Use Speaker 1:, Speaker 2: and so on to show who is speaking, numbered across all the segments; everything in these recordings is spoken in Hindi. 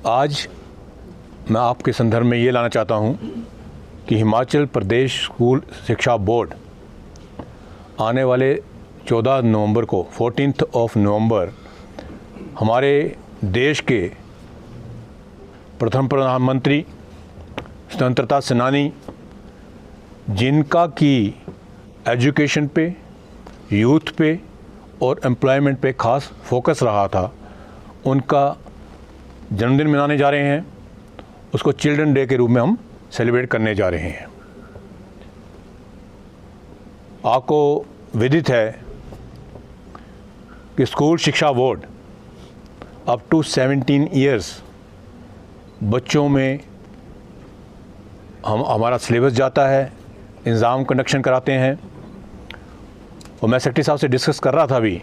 Speaker 1: आज मैं आपके संदर्भ में ये लाना चाहता हूँ कि हिमाचल प्रदेश स्कूल शिक्षा बोर्ड आने वाले 14 नवंबर को 14 नवंबर हमारे देश के प्रथम प्रधानमंत्री, स्वतंत्रता सेनानी, जिनका की एजुकेशन पे, यूथ पे और एम्प्लॉयमेंट पे खास फोकस रहा था, उनका जन्मदिन मनाने जा रहे हैं। उसको चिल्ड्रन डे के रूप में हम सेलिब्रेट करने जा रहे हैं। आपको विदित है कि स्कूल शिक्षा बोर्ड अप टू 17 ईयर्स बच्चों में हमारा सिलेबस जाता है, एग्ज़ाम कंडक्शन कराते हैं। और मैं सेक्रेटरी साहब से डिस्कस कर रहा था अभी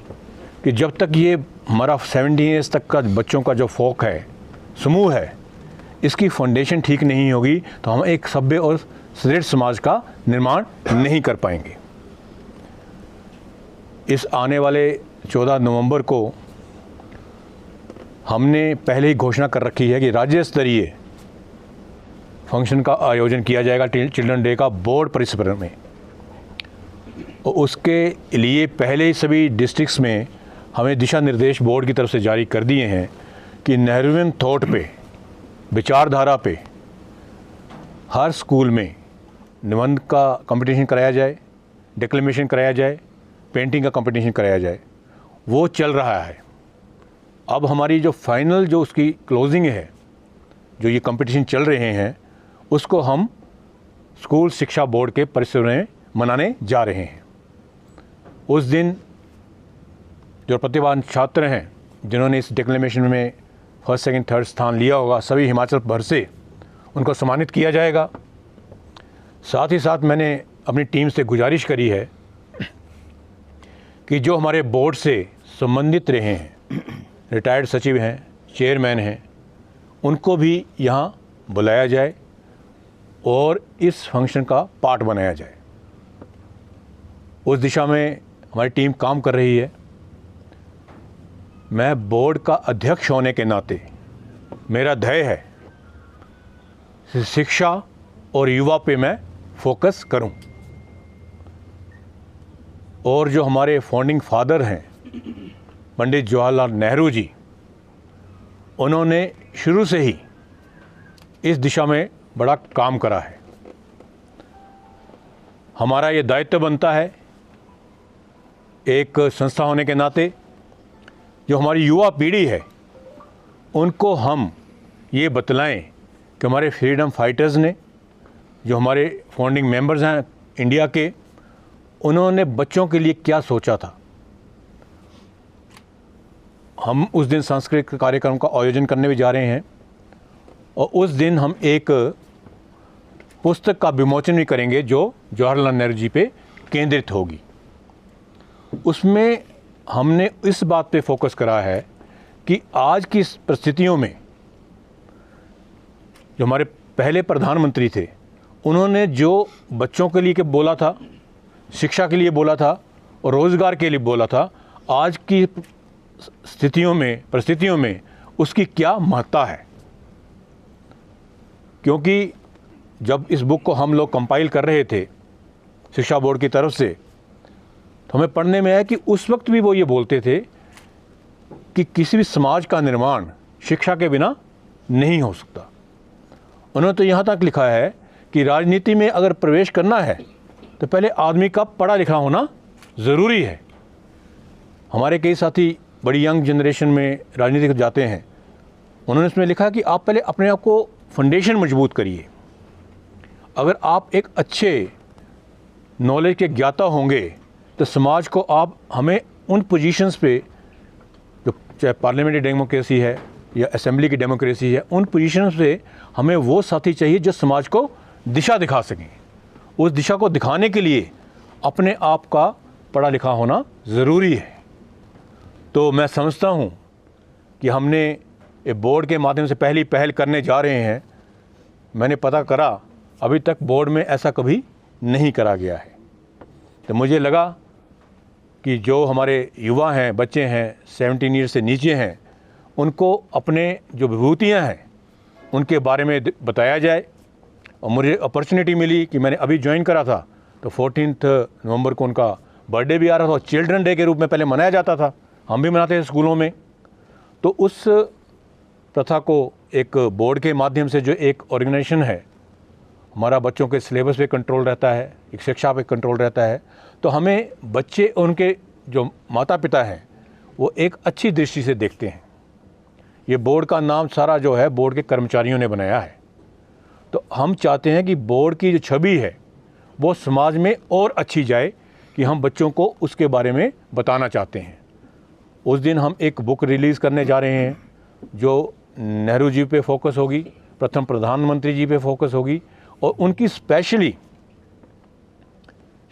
Speaker 1: कि जब तक ये हमारा 17 ईयर्स तक का बच्चों का जो फोक है, समूह है, इसकी फाउंडेशन ठीक नहीं होगी तो हम एक सभ्य और सुदृढ़ समाज का निर्माण नहीं कर पाएंगे। इस आने वाले 14 नवंबर को हमने पहले ही घोषणा कर रखी है कि राज्य स्तरीय फंक्शन का आयोजन किया जाएगा चिल्ड्रन डे का बोर्ड परिसर में। और उसके लिए पहले ही सभी डिस्ट्रिक्ट्स में हमें दिशा निर्देश बोर्ड की तरफ से जारी कर दिए हैं कि नेहरूवियन थॉट पे, विचारधारा पे हर स्कूल में निबंध का कंपटीशन कराया जाए, डिक्लेमेशन कराया जाए, पेंटिंग का कंपटीशन कराया जाए। वो चल रहा है। अब हमारी जो फाइनल जो उसकी क्लोजिंग है, जो ये कंपटीशन चल रहे हैं, उसको हम स्कूल शिक्षा बोर्ड के परिसर में मनाने जा रहे हैं। उस दिन जो प्रतिभावान छात्र हैं जिन्होंने इस डिक्लेमेशन में फर्स्ट, सेकंड, थर्ड स्थान लिया होगा, सभी हिमाचल भर से उनको सम्मानित किया जाएगा। साथ ही साथ मैंने अपनी टीम से गुजारिश करी है कि जो हमारे बोर्ड से संबंधित रहे हैं, रिटायर्ड सचिव हैं, चेयरमैन हैं, उनको भी यहाँ बुलाया जाए और इस फंक्शन का पार्ट बनाया जाए। उस दिशा में हमारी टीम काम कर रही है। मैं बोर्ड का अध्यक्ष होने के नाते मेरा ध्येय है शिक्षा और युवा पे मैं फोकस करूं। और जो हमारे फाउंडिंग फादर हैं पंडित जवाहरलाल नेहरू जी, उन्होंने शुरू से ही इस दिशा में बड़ा काम करा है। हमारा ये दायित्व बनता है एक संस्था होने के नाते, जो हमारी युवा पीढ़ी है उनको हम ये बतलाएं कि हमारे फ्रीडम फाइटर्स ने, जो हमारे फाउंडिंग मेंबर्स हैं इंडिया के, उन्होंने बच्चों के लिए क्या सोचा था। हम उस दिन सांस्कृतिक कार्यक्रम का आयोजन करने भी जा रहे हैं और उस दिन हम एक पुस्तक का विमोचन भी करेंगे जो जवाहरलाल नेहरू जी पे केंद्रित होगी। उसमें हमने इस बात पे फोकस करा है कि आज की परिस्थितियों में जो हमारे पहले प्रधानमंत्री थे, उन्होंने जो बच्चों के लिए बोला था, शिक्षा के लिए बोला था और रोज़गार के लिए बोला था, आज की परिस्थितियों में उसकी क्या महत्ता है। क्योंकि जब इस बुक को हम लोग कंपाइल कर रहे थे शिक्षा बोर्ड की तरफ से, तो हमें पढ़ने में आया कि उस वक्त भी वो ये बोलते थे कि किसी भी समाज का निर्माण शिक्षा के बिना नहीं हो सकता। उन्होंने तो यहाँ तक लिखा है कि राजनीति में अगर प्रवेश करना है तो पहले आदमी का पढ़ा लिखा होना ज़रूरी है। हमारे कई साथी बड़ी यंग जनरेशन में राजनीति को जाते हैं। उन्होंने इसमें लिखा कि आप पहले अपने आप को फाउंडेशन मजबूत करिए। अगर आप एक अच्छे नॉलेज के ज्ञाता होंगे तो समाज को आप हमें उन पोजीशंस पे, जो चाहे पार्लियामेंट्री डेमोक्रेसी है या असेंबली की डेमोक्रेसी है, उन पोजीशंस पे हमें वो साथी चाहिए जो समाज को दिशा दिखा सकें। उस दिशा को दिखाने के लिए अपने आप का पढ़ा लिखा होना ज़रूरी है। तो मैं समझता हूँ कि हमने ये बोर्ड के माध्यम से पहली पहल करने जा रहे हैं। मैंने पता करा अभी तक बोर्ड में ऐसा कभी नहीं करा गया है। तो मुझे लगा कि जो हमारे युवा हैं, बच्चे हैं, 17 ईयर से नीचे हैं, उनको अपने जो विभूतियाँ हैं उनके बारे में बताया जाए। और मुझे अपॉर्चुनिटी मिली कि मैंने अभी ज्वाइन करा था तो 14 नवंबर को उनका बर्थडे भी आ रहा था, चिल्ड्रन डे के रूप में पहले मनाया जाता था, हम भी मनाते थे स्कूलों में। तो उस प्रथा को एक बोर्ड के माध्यम से, जो एक ऑर्गेनाइजेशन है, हमारा बच्चों के सिलेबस पे कंट्रोल रहता है, एक शिक्षा पे कंट्रोल रहता है, तो हमें बच्चे और उनके जो माता पिता हैं वो एक अच्छी दृष्टि से देखते हैं। ये बोर्ड का नाम सारा जो है बोर्ड के कर्मचारियों ने बनाया है। तो हम चाहते हैं कि बोर्ड की जो छवि है वो समाज में और अच्छी जाए, कि हम बच्चों को उसके बारे में बताना चाहते हैं। उस दिन हम एक बुक रिलीज़ करने जा रहे हैं जो नेहरू जी पे फोकस होगी, प्रथम प्रधानमंत्री जी पे फोकस होगी, और उनकी स्पेशली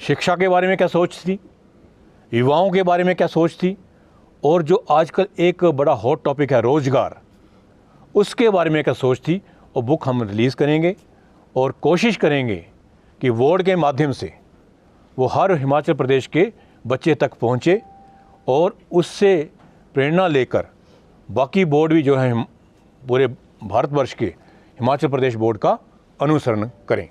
Speaker 1: शिक्षा के बारे में क्या सोच थी, युवाओं के बारे में क्या सोच थी, और जो आजकल एक बड़ा हॉट टॉपिक है रोजगार, उसके बारे में क्या सोच थी। और बुक हम रिलीज़ करेंगे और कोशिश करेंगे कि बोर्ड के माध्यम से वो हर हिमाचल प्रदेश के बच्चे तक पहुँचे और उससे प्रेरणा लेकर बाकी बोर्ड भी जो है पूरे भारतवर्ष के हिमाचल प्रदेश बोर्ड का अनुसरण करें।